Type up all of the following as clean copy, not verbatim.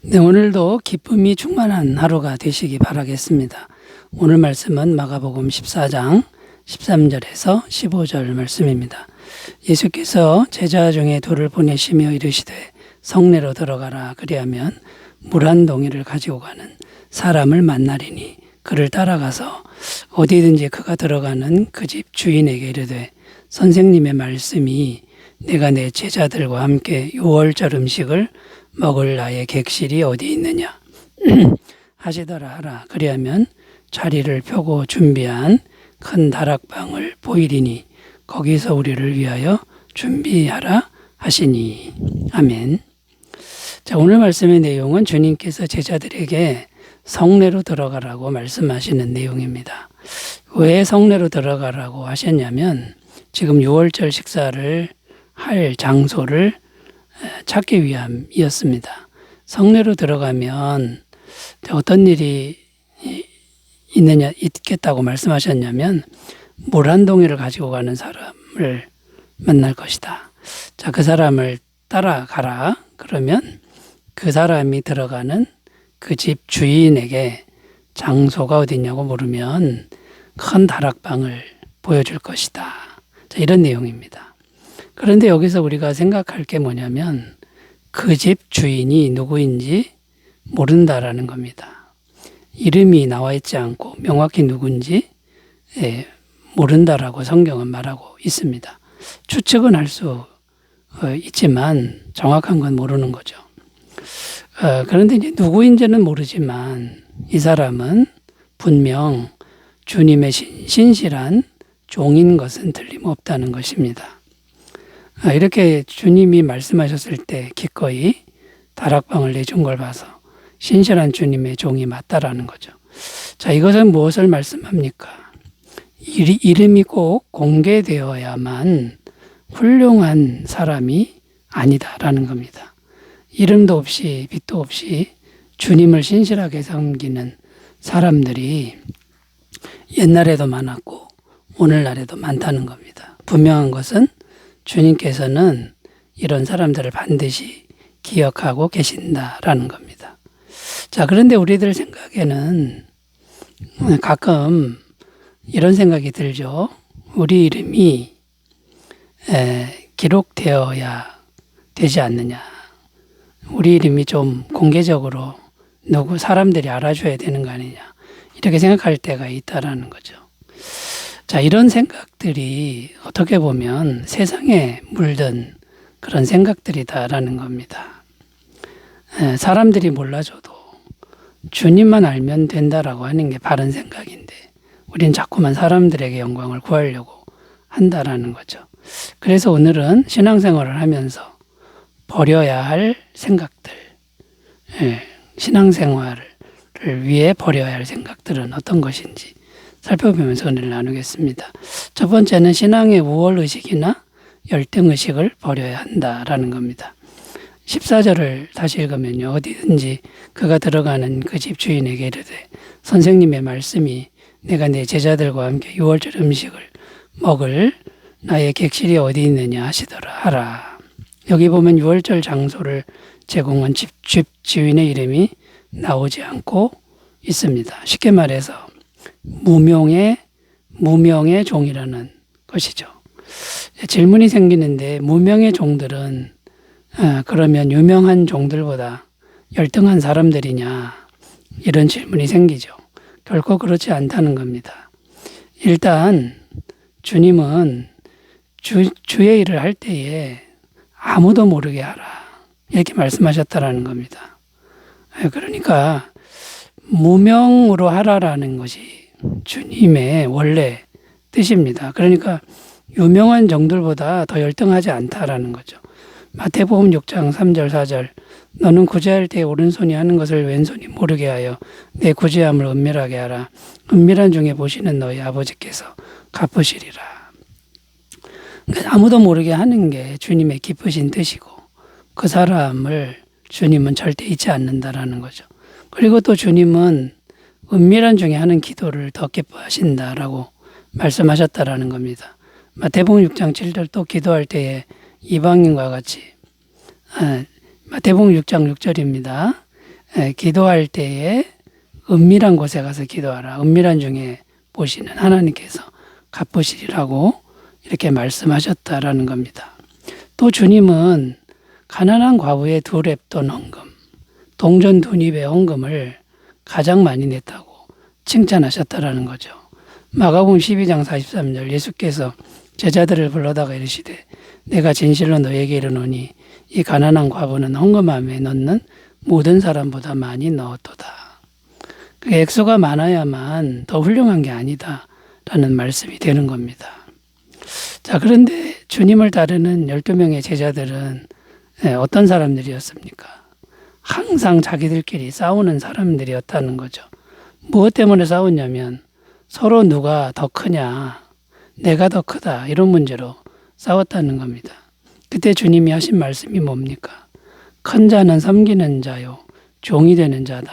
네, 오늘도 기쁨이 충만한 하루가 되시기 바라겠습니다. 오늘 말씀은 마가복음 14장 13절에서 15절 말씀입니다. 예수께서 제자 중에 둘을 보내시며 이르시되 성내로 들어가라. 그리하면 물 한 동이를 가지고 가는 사람을 만나리니 그를 따라가서 어디든지 그가 들어가는 그 집 주인에게 이르되 선생님의 말씀이 내가 내 제자들과 함께 유월절 음식을 먹을 나의 객실이 어디 있느냐 하시더라 하라. 그리하면 자리를 펴고 준비한 큰 다락방을 보이리니 거기서 우리를 위하여 준비하라 하시니. 아멘. 자, 오늘 말씀의 내용은 주님께서 제자들에게 성내로 들어가라고 말씀하시는 내용입니다. 왜 성내로 들어가라고 하셨냐면 지금 유월절 식사를 할 장소를 찾기 위함이었습니다. 성내로 들어가면 어떤 일이 있겠다고 말씀하셨냐면 물 한 동이를 가지고 가는 사람을 만날 것이다. 자, 그 사람을 따라가라. 그러면 그 사람이 들어가는 그 집 주인에게 장소가 어디냐고 물으면 큰 다락방을 보여줄 것이다. 자, 이런 내용입니다. 그런데 여기서 우리가 생각할 게 뭐냐면 그 집 주인이 누구인지 모른다라는 겁니다. 이름이 나와 있지 않고 명확히 누군지 모른다라고 성경은 말하고 있습니다. 추측은 할 수 있지만 정확한 건 모르는 거죠. 그런데 이제 누구인지는 모르지만 이 사람은 분명 주님의 신실한 종인 것은 틀림없다는 것입니다. 이렇게 주님이 말씀하셨을 때 기꺼이 다락방을 내준 걸 봐서 신실한 주님의 종이 맞다라는 거죠. 자, 이것은 무엇을 말씀합니까? 이름이 꼭 공개되어야만 훌륭한 사람이 아니다라는 겁니다. 이름도 없이 빛도 없이 주님을 신실하게 섬기는 사람들이 옛날에도 많았고 오늘날에도 많다는 겁니다. 분명한 것은 주님께서는 이런 사람들을 반드시 기억하고 계신다라는 겁니다. 자, 그런데 우리들 생각에는 가끔 이런 생각이 들죠. 우리 이름이 기록되어야 되지 않느냐. 우리 이름이 좀 공개적으로 사람들이 알아줘야 되는 거 아니냐. 이렇게 생각할 때가 있다라는 거죠. 자, 이런 생각들이 어떻게 보면 세상에 물든 그런 생각들이다라는 겁니다. 사람들이 몰라줘도 주님만 알면 된다라고 하는 게 바른 생각인데 우린 자꾸만 사람들에게 영광을 구하려고 한다라는 거죠. 그래서 오늘은 신앙생활을 하면서 버려야 할 생각들, 신앙생활을 위해 버려야 할 생각들은 어떤 것인지 살펴보면서 은혜를 나누겠습니다. 첫 번째는 신앙의 우월의식이나 열등의식을 버려야 한다라는 겁니다. 14절을 다시 읽으면요. 어디든지 그가 들어가는 그 집 주인에게 이르되 선생님의 말씀이 내가 내 제자들과 함께 유월절 음식을 먹을 나의 객실이 어디 있느냐 하시더라 하라. 여기 보면 유월절 장소를 제공한 집 주인의 이름이 나오지 않고 있습니다. 쉽게 말해서 무명의 종이라는 것이죠. 질문이 생기는데 무명의 종들은 그러면 유명한 종들보다 열등한 사람들이냐 이런 질문이 생기죠. 결코 그렇지 않다는 겁니다. 일단 주님은 주의 일을 할 때에 아무도 모르게 하라 이렇게 말씀하셨다라는 겁니다. 그러니까 무명으로 하라라는 것이 주님의 원래 뜻입니다. 그러니까 유명한 종들보다 더 열등하지 않다라는 거죠. 마태복음 6장 3절 4절 너는 구제할 때 오른손이 하는 것을 왼손이 모르게 하여 내 구제함을 은밀하게 하라. 은밀한 중에 보시는 너희 아버지께서 갚으시리라. 그러니까 아무도 모르게 하는 게 주님의 기쁘신 뜻이고 그 사람을 주님은 절대 잊지 않는다라는 거죠. 그리고 또 주님은 은밀한 중에 하는 기도를 더 기뻐하신다라고 말씀하셨다라는 겁니다. 마태복음 6장 7절 또 기도할 때에 이방인과 같이 마태복음 6장 6절입니다. 기도할 때에 은밀한 곳에 가서 기도하라. 은밀한 중에 보시는 하나님께서 갚으시리라고 이렇게 말씀하셨다라는 겁니다. 또 주님은 가난한 과부의 2렙돈 헌금, 동전 2입의 헌금을 가장 많이 냈다고 칭찬하셨다라는 거죠. 마가복음 12장 43절 예수께서 제자들을 불러다가 이르시되 내가 진실로 너에게 이르노니 이 가난한 과부는 헌금함에 넣는 모든 사람보다 많이 넣었도다. 그 액수가 많아야만 더 훌륭한 게 아니다 라는 말씀이 되는 겁니다. 자, 그런데 주님을 따르는 12명의 제자들은 어떤 사람들이었습니까? 항상 자기들끼리 싸우는 사람들이었다는 거죠. 무엇 때문에 싸웠냐면 서로 누가 더 크냐, 내가 더 크다 이런 문제로 싸웠다는 겁니다. 그때 주님이 하신 말씀이 뭡니까? 큰 자는 섬기는 자요, 종이 되는 자다.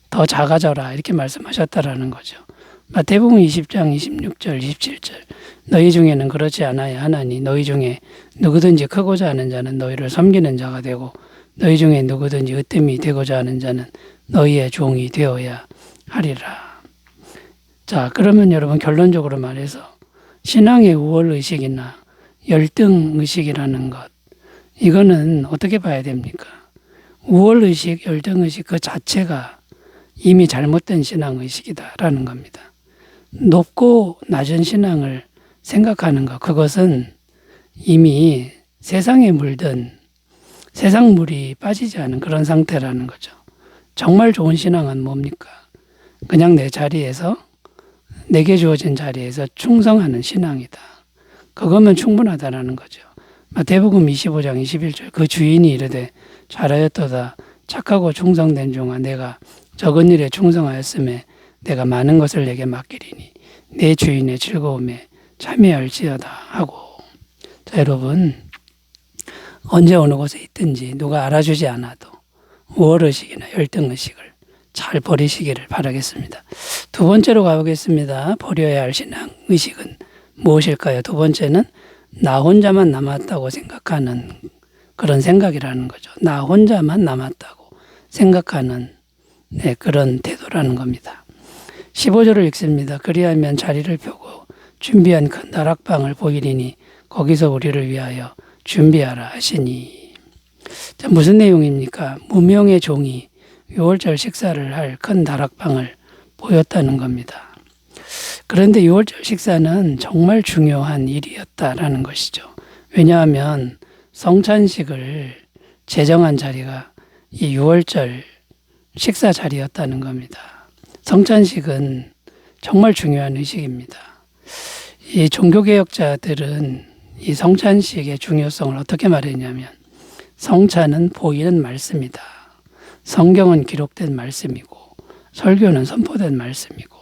더 작아져라 이렇게 말씀하셨다라는 거죠. 마태복음 20장 26절 27절 너희 중에는 그렇지 않아야 하나니 너희 중에 누구든지 크고자 하는 자는 너희를 섬기는 자가 되고 너희 중에 누구든지 으뜸이 되고자 하는 자는 너희의 종이 되어야 하리라. 자, 그러면 여러분 결론적으로 말해서 신앙의 우월의식이나 열등의식이라는 것, 이거는 어떻게 봐야 됩니까? 우월의식, 열등의식 그 자체가 이미 잘못된 신앙의식이다라는 겁니다. 높고 낮은 신앙을 생각하는 것, 그것은 이미 세상에 물든 세상 물이 빠지지 않은 그런 상태라는 거죠. 정말 좋은 신앙은 뭡니까? 그냥 내 자리에서, 내게 주어진 자리에서 충성하는 신앙이다. 그거면 충분하다라는 거죠. 마태복음 25장 21절 그 주인이 이르되 잘하였도다 착하고 충성된 종아 내가 적은 일에 충성하였음에 내가 많은 것을 내게 맡기리니 내 주인의 즐거움에 참여할지어다 하고. 자, 여러분 언제 어느 곳에 있든지 누가 알아주지 않아도 우월의식이나 열등의식을 잘 버리시기를 바라겠습니다. 두 번째로 가보겠습니다. 버려야 할 신앙의식은 무엇일까요? 두 번째는 나 혼자만 남았다고 생각하는 그런 생각이라는 거죠. 나 혼자만 남았다고 생각하는 그런 태도라는 겁니다. 15절을 읽습니다. 그리하면 자리를 펴고 준비한 큰 다락방을 보이리니 거기서 우리를 위하여 준비하라 하시니. 자, 무슨 내용입니까? 무명의 종이 6월절 식사를 할 큰 다락방을 보였다는 겁니다. 그런데 6월절 식사는 정말 중요한 일이었다라는 것이죠. 왜냐하면 성찬식을 제정한 자리가 이 6월절 식사 자리였다는 겁니다. 성찬식은 정말 중요한 의식입니다. 이 종교개혁자들은 이 성찬식의 중요성을 어떻게 말했냐면 성찬은 보이는 말씀이다. 성경은 기록된 말씀이고 설교는 선포된 말씀이고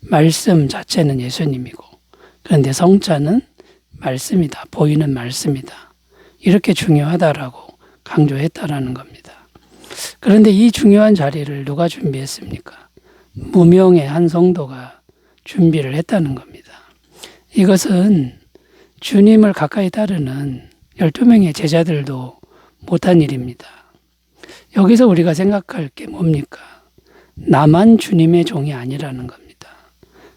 말씀 자체는 예수님이고 그런데 성찬은 말씀이다. 보이는 말씀이다. 이렇게 중요하다라고 강조했다라는 겁니다. 그런데 이 중요한 자리를 누가 준비했습니까? 무명의 한 성도가 준비를 했다는 겁니다. 이것은 주님을 가까이 따르는 12명의 제자들도 못한 일입니다. 여기서 우리가 생각할 게 뭡니까? 나만 주님의 종이 아니라는 겁니다.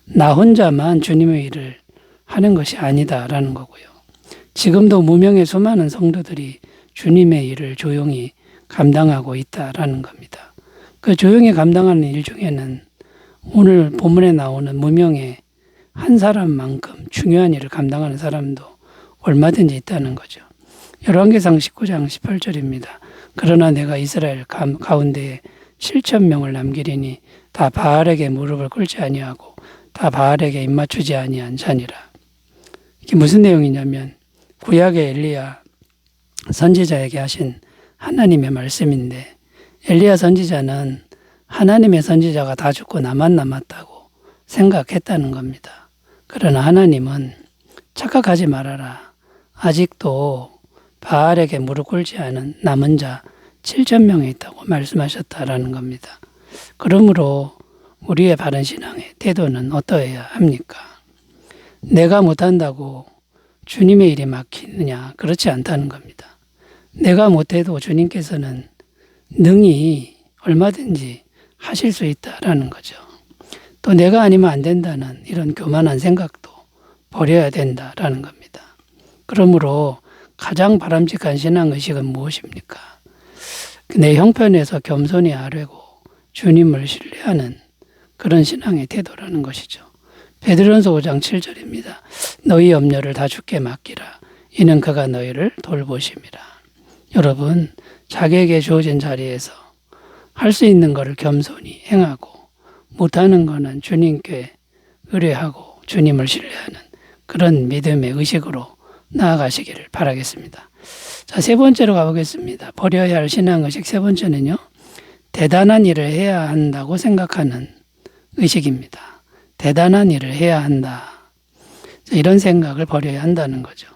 나 혼자만 주님의 일을 하는 것이 아니다라는 거고요. 지금도 무명의 수많은 성도들이 주님의 일을 조용히 감당하고 있다라는 겁니다. 그 조용히 감당하는 일 중에는 오늘 본문에 나오는 무명의 한 사람만큼 중요한 일을 감당하는 사람도 얼마든지 있다는 거죠. 열왕기상 19장 18절입니다. 그러나 내가 이스라엘 가운데에 7,000명을 남기리니 다 바알에게 무릎을 꿇지 아니하고 다 바알에게 입맞추지 아니한 자니라. 이게 무슨 내용이냐면 구약의 엘리야 선지자에게 하신 하나님의 말씀인데 엘리야 선지자는 하나님의 선지자가 다 죽고 나만 남았다고 생각했다는 겁니다. 그러나 하나님은 착각하지 말아라. 아직도 바알에게 무릎 꿇지 않은 남은 자 7,000명이 있다고 말씀하셨다라는 겁니다. 그러므로 우리의 바른 신앙의 태도는 어떠해야 합니까? 내가 못한다고 주님의 일이 막히느냐? 그렇지 않다는 겁니다. 내가 못해도 주님께서는 능히 얼마든지 하실 수 있다라는 거죠. 또 내가 아니면 안 된다는 이런 교만한 생각도 버려야 된다라는 겁니다. 그러므로 가장 바람직한 신앙의식은 무엇입니까? 내 형편에서 겸손히 아뢰고 주님을 신뢰하는 그런 신앙의 태도라는 것이죠. 베드로전서 5장 7절입니다. 너희 염려를 다 주께 맡기라. 이는 그가 너희를 돌보심이라. 여러분, 자기에게 주어진 자리에서 할 수 있는 것을 겸손히 행하고 못하는 것은 주님께 의뢰하고 주님을 신뢰하는 그런 믿음의 의식으로 나아가시기를 바라겠습니다. 자, 세 번째로 가보겠습니다. 버려야 할 신앙의식 세 번째는요. 대단한 일을 해야 한다고 생각하는 의식입니다. 대단한 일을 해야 한다. 자, 이런 생각을 버려야 한다는 거죠.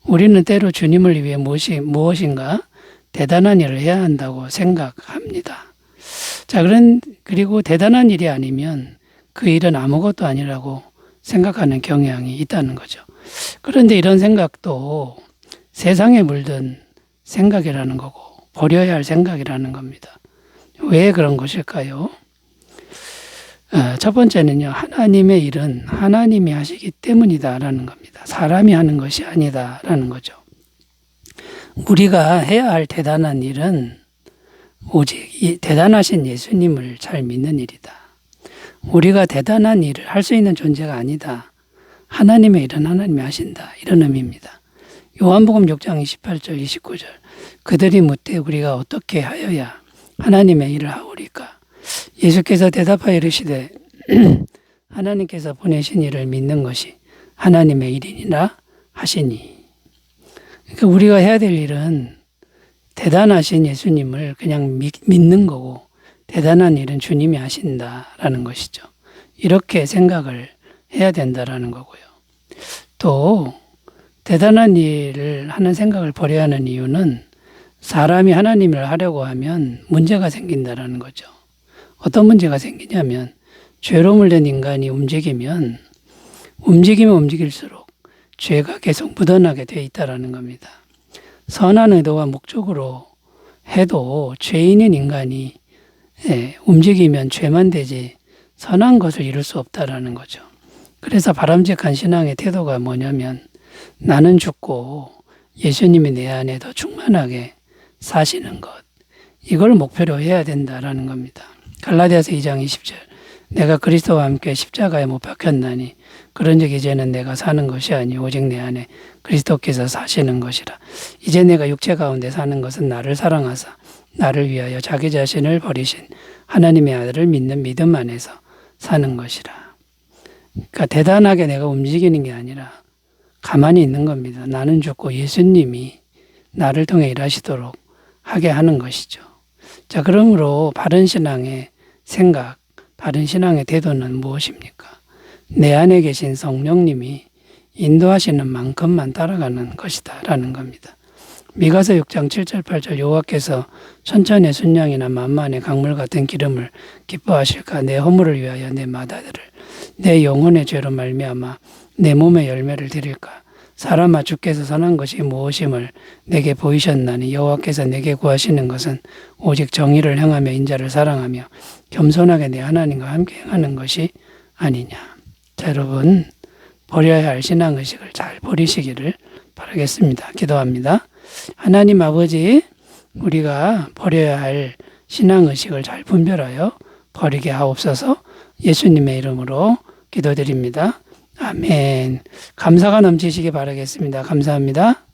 우리는 때로 주님을 위해 무엇인가 대단한 일을 해야 한다고 생각합니다. 자, 그리고 대단한 일이 아니면 그 일은 아무것도 아니라고 생각하는 경향이 있다는 거죠. 그런데 이런 생각도 세상에 물든 생각이라는 거고 버려야 할 생각이라는 겁니다. 왜 그런 것일까요? 첫 번째는요. 하나님의 일은 하나님이 하시기 때문이다라는 겁니다. 사람이 하는 것이 아니다라는 거죠. 우리가 해야 할 대단한 일은 오직 대단하신 예수님을 잘 믿는 일이다. 우리가 대단한 일을 할 수 있는 존재가 아니다. 하나님의 일은 하나님이 하신다. 이런 의미입니다. 요한복음 6장 28절 29절 그들이 묻되 우리가 어떻게 하여야 하나님의 일을 하오리까? 예수께서 대답하여 이르시되 하나님께서 보내신 일을 믿는 것이 하나님의 일이니라 하시니. 그러니까 우리가 해야 될 일은 대단하신 예수님을 그냥 믿는 거고 대단한 일은 주님이 하신다라는 것이죠. 이렇게 생각을 해야 된다라는 거고요. 또 대단한 일을 하는 생각을 버려야 하는 이유는 사람이 하나님을 하려고 하면 문제가 생긴다라는 거죠. 어떤 문제가 생기냐면 죄로 물든 인간이 움직이면 움직일수록 죄가 계속 묻어나게 돼 있다라는 겁니다. 선한 의도와 목적으로 해도 죄인인 인간이 움직이면 죄만 되지 선한 것을 이룰 수 없다라는 거죠. 그래서 바람직한 신앙의 태도가 뭐냐면 나는 죽고 예수님이 내 안에 더 충만하게 사시는 것. 이걸 목표로 해야 된다라는 겁니다. 갈라디아서 2장 20절 내가 그리스도와 함께 십자가에 못 박혔나니 그런즉 이제는 내가 사는 것이 아니 오직 내 안에 그리스도께서 사시는 것이라. 이제 내가 육체 가운데 사는 것은 나를 사랑하사 나를 위하여 자기 자신을 버리신 하나님의 아들을 믿는 믿음 안에서 사는 것이라. 그러니까 대단하게 내가 움직이는 게 아니라 가만히 있는 겁니다. 나는 죽고 예수님이 나를 통해 일하시도록 하게 하는 것이죠. 자, 그러므로 바른 신앙의 생각, 바른 신앙의 태도는 무엇입니까? 내 안에 계신 성령님이 인도하시는 만큼만 따라가는 것이다 라는 겁니다. 미가서 6장 7절 8절 여호와께서 천천의 순양이나 만만의 강물 같은 기름을 기뻐하실까? 내 허물을 위하여 내 마다들을 내 영혼의 죄로 말미암아 내 몸의 열매를 드릴까? 사람아 주께서 선한 것이 무엇임을 내게 보이셨나니 여호와께서 내게 구하시는 것은 오직 정의를 행하며 인자를 사랑하며 겸손하게 내 하나님과 함께 행하는 것이 아니냐. 자, 여러분 버려야 할 신앙의식을 잘 버리시기를 바라겠습니다. 기도합니다. 하나님 아버지, 우리가 버려야 할 신앙의식을 잘 분별하여 버리게 하옵소서. 예수님의 이름으로 기도드립니다. 아멘. 감사가 넘치시기 바라겠습니다. 감사합니다.